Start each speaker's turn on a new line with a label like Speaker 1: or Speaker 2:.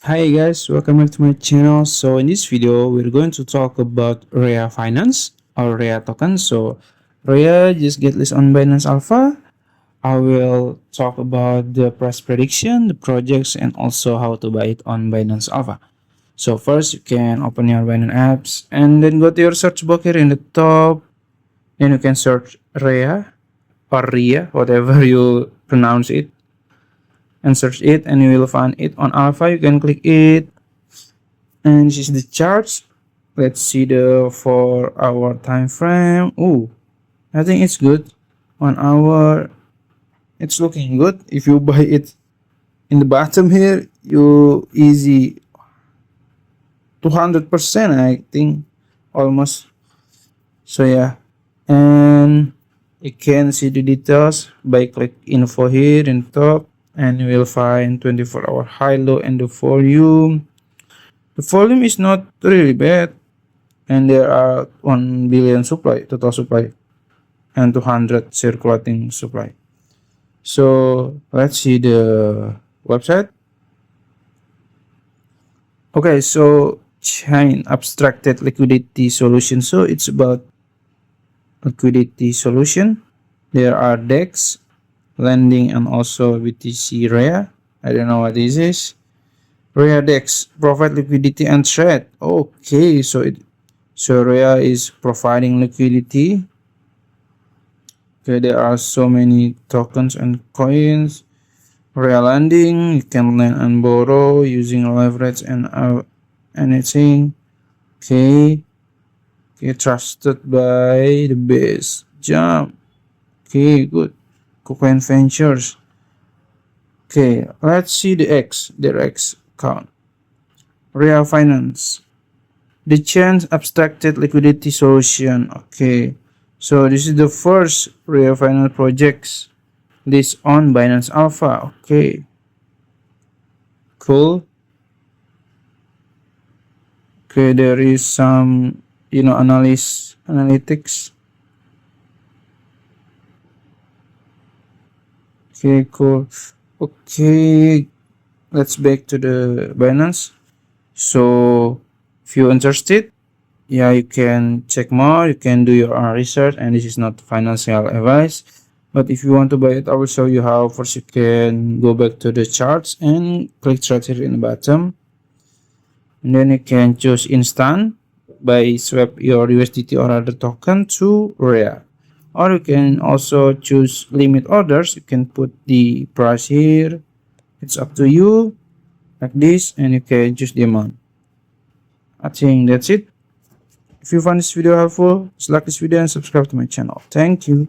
Speaker 1: Hi guys, welcome back to my channel. So in this video, we're going to talk about Rhea Finance or Rhea token. So Rhea just get listed on Binance Alpha. I will talk about the price prediction, the projects, and also how to buy it on Binance Alpha. So first, you can open your Binance apps and then go to your search box here in the top. Then you can search Rhea or Rhea, whatever you pronounce it, and search it, and you will find it on Alpha. You can click it. And this is the charts. Let's see the 4 hour time frame. Oh, I think it's good. 1 hour, it's looking good. If you buy it in the bottom here, you easy 200%, I think, almost. So yeah, and you can see the details by click info here in top, and you will find 24-hour high low and the volume. The volume is not really bad, and there are 1 billion supply, total supply, and 200 circulating supply. So let's see the website. Okay, so chain abstracted liquidity solution. So it's about liquidity solution. There are DEX, lending, and also BTC Rhea. I don't know what this is. Rhea DEX provide liquidity and trade. Okay, so Rhea is providing liquidity. Okay, there are so many tokens and coins. Real lending, you can lend and borrow using leverage and anything. Okay, trusted by the best. Jump. Okay, good. Coin Ventures. Okay, let's see their X account. Rhea Finance. The chain abstracted liquidity solution. Okay, so this is the first Rhea Finance projects list on Binance Alpha. Okay, cool. Okay, there is some analytics. Okay, cool. Okay, let's back to the Binance. So if you're interested, yeah, you can check more, you can do your own research, and this is not financial advice. But if you want to buy it, I will show you how. First, you can go back to the charts and click chart here in the bottom, and then you can choose instant by swap your USDT or other token to Rhea. Or you can also choose limit orders. You can put the price here. It's up to you, like this, and you can choose the amount. I think that's it. If you found this video helpful, just like this video and subscribe to my channel. Thank you.